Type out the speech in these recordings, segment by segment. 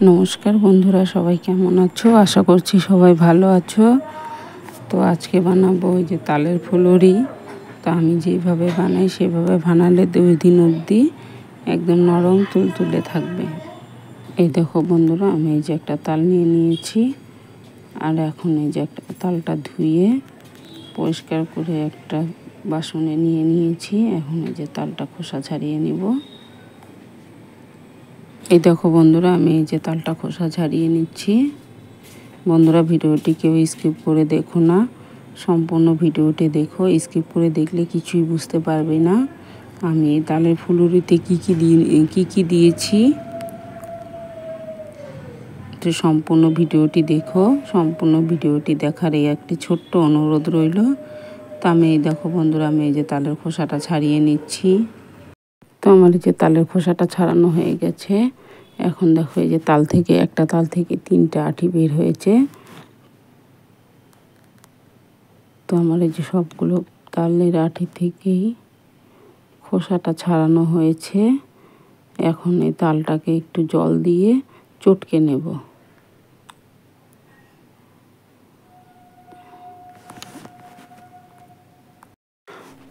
নমস্কার বন্ধুরা, সবাই কেমন আছো? আশা করছি সবাই ভালো আছো। তো আজকে বানাবো ওই যে তালের ফুলুরি। তো আমি যেভাবে বানাই সেভাবে বানালে 2 দিন অবধি একদম নরম তুলতুলে থাকবে। এই দেখো বন্ধুরা, আমি এই যে একটা তাল নিয়ে নিয়েছি, আর এখন এই যে একটা তালটা ধুয়ে পরিষ্কার করে একটা বাসনে নিয়ে নিয়েছি। এখন এই যে তালটা খোসা ছাড়িয়ে নিব। এই দেখো বন্ধুরা, আমি এই যে তালটা খোসা ছাড়িয়ে নিচ্ছি। বন্ধুরা, ভিডিওটি কেউ স্কিপ করে দেখো না, সম্পূর্ণ ভিডিওটি দেখো। স্কিপ করে দেখলে কিছুই বুঝতে পারবে না আমি এই তালের ফুলুরিতে কী কী দিয়েছি। তো সম্পূর্ণ ভিডিওটি দেখো। সম্পূর্ণ ভিডিওটি দেখার এই একটি ছোট্ট অনুরোধ রইল। তো আমি এই দেখো বন্ধুরা, আমি এই যে তালের খোসাটা ছাড়িয়ে নিচ্ছি। তো আমার এই যে তালের খোসাটা ছাড়ানো হয়ে গেছে। এখন দেখো এই যে একটা তাল থেকে 3টে আঁটি বের হয়েছে। তো আমার এই যে সবগুলো তালের আঁটি থেকেই খোসাটা ছাড়ানো হয়েছে। এখন এই তালটাকে একটু জল দিয়ে চটকে নেব।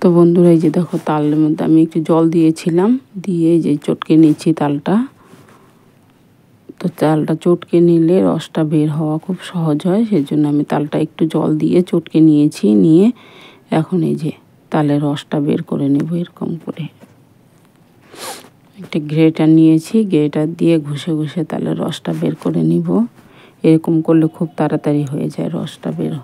তো বন্ধুরা, এই যে দেখো তালের মধ্যে আমি একটু জল দিয়েছিলাম, দিয়ে এই যে চটকে নিচ্ছি তালটা। তো তালটা চটকে নিলে রসটা বের হওয়া খুব সহজ হয়, সেজন্য আমি তালটা একটু জল দিয়ে চটকে নিয়েছি। নিয়ে এখন এই যে তালের রসটা বের করে নেব। এরকম করে একটা গ্রেটার নিয়েছি, গ্রেটার দিয়ে ঘষে ঘষে তালের রসটা বের করে নিব। এরকম করলে খুব তাড়াতাড়ি হয়ে যায় রসটা বের।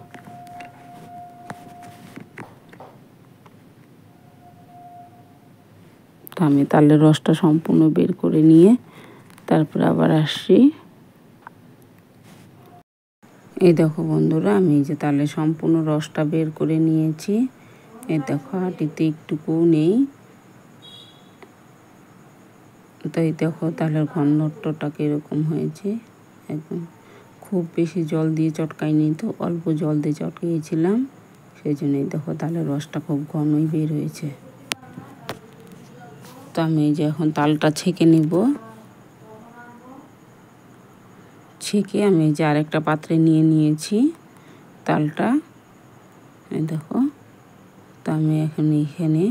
তো আমি তালের রসটা সম্পূর্ণ বের করে নিয়ে তারপরে আবার আসছি। এই দেখো বন্ধুরা, আমি এই যে তালের সম্পূর্ণ রসটা বের করে নিয়েছি। এই দেখো আটিতে একটুকুও নেই। তো এই দেখো তালের ঘনত্বটা কীরকম হয়েছে। একদম খুব বেশি জল দিয়ে চটকাইনি, তো অল্প জল দিয়ে চটকিয়েছিলাম, সেই জন্য এই দেখো তালের রসটা খুব ঘনই বের হয়েছে। তো আমি এই যে এখন তালটা ছেঁকে নিব। ছেঁকে আমি এই যে আরেকটা পাত্রে নিয়ে নিয়েছি তালটা। এই দেখো, তো আমি এখন এখানে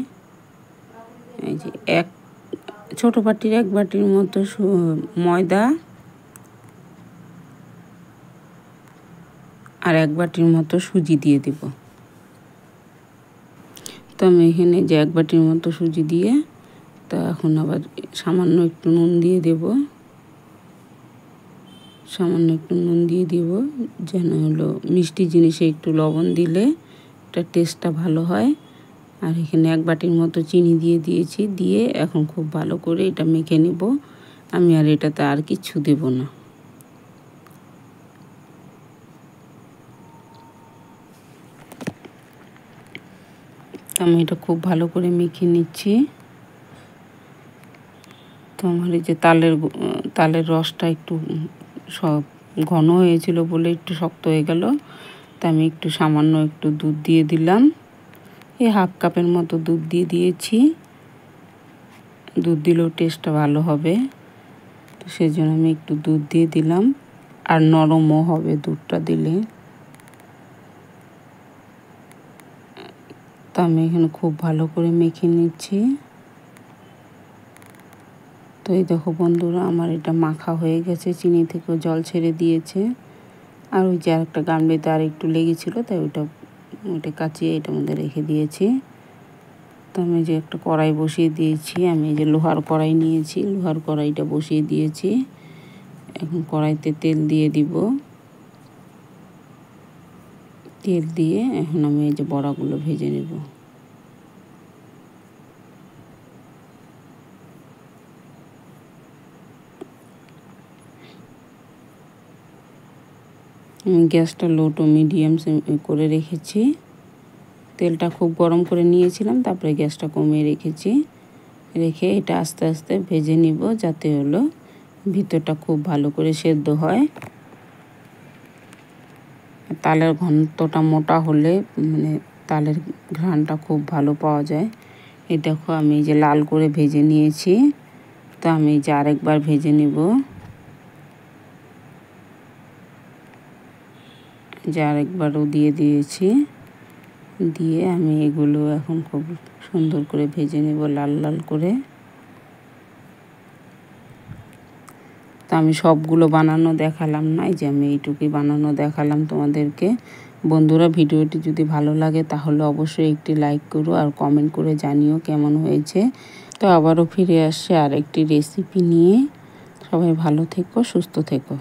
এই যে ছোটো বাটির 1 বাটির মতো ময়দা আর 1 বাটির মতো সুজি দিয়ে দেব। তো আমি এখানে যে 1 বাটির মতো সুজি দিয়ে, তো এখন আবার সামান্য একটু নুন দিয়ে দেব। সামান্য একটু নুন দিয়ে দিব, যেন হলো মিষ্টি জিনিসে একটু লবণ দিলে এটা টেস্টটা ভালো হয়। আর এখানে 1 বাটির মতো চিনি দিয়ে দিয়েছি। দিয়ে এখন খুব ভালো করে এটা মেখে নেব। আমি আর এটাতে আর কিছু দেব না। আমি এটা খুব ভালো করে মেখে নিচ্ছি। তো আমার এই যে তালের রসটা একটু সব ঘন হয়েছিল বলে একটু শক্ত হয়ে গেল। তা আমি একটু সামান্য একটু দুধ দিয়ে দিলাম। এই 1/2 কাপের মতো দুধ দিয়ে দিয়েছি। দুধ দিলেও টেস্টটা ভালো হবে, তো সেই জন্য আমি একটু দুধ দিয়ে দিলাম। আর নরমও হবে দুধটা দিলে। তো আমি এখানে খুব ভালো করে মেখে নিচ্ছি। তো এই দেখো বন্ধুরা, আমার এটা মাখা হয়ে গেছে, চিনি থেকেও জল ছেড়ে দিয়েছে। আর ওই যে আরেকটা গামলিতে আর একটু লেগেছিলো, তাই ওইটা কাচিয়ে এটার মধ্যে রেখে দিয়েছি। তো আমি যে একটা কড়াই বসিয়ে দিয়েছি। আমি যে লোহার কড়াই নিয়েছি, লোহার কড়াইটা বসিয়ে দিয়েছি। এখন কড়াইতে তেল দিয়ে দিব। তেল দিয়ে এখন আমি এই যে বড়াগুলো ভেজে নেব। আমি গ্যাসটা লো টু মিডিয়াম করে রেখেছি। তেলটা খুব গরম করে নিয়েছিলাম, তারপরে গ্যাসটা কমিয়ে রেখেছি। রেখে এটা আস্তে আস্তে ভেজে নিব, যাতে হলো ভিতরটা খুব ভালো করে সেদ্ধ হয়। তালের ঘনত্বটা মোটা হলে মানে তালের ঘ্রাণটা খুব ভালো পাওয়া যায়। এই দেখো আমি এই যে লাল করে ভেজে নিয়েছি। তো আমি এই যে আরেকবার ভেজে নিব। যে আরেকবারও দিয়ে দিয়েছি। দিয়ে আমি এগুলো এখন খুব সুন্দর করে ভেজে নেব লাল লাল করে। তা আমি সবগুলো বানানো দেখালাম না, এই যে আমি এইটুকুই বানানো দেখালাম তোমাদেরকে। বন্ধুরা, ভিডিওটি যদি ভালো লাগে তাহলে অবশ্যই একটি লাইক করো আর কমেন্ট করে জানিও কেমন হয়েছে। তো আবারও ফিরে আসছে আরেকটি রেসিপি নিয়ে। সবাই ভালো থেকো, সুস্থ থেকো।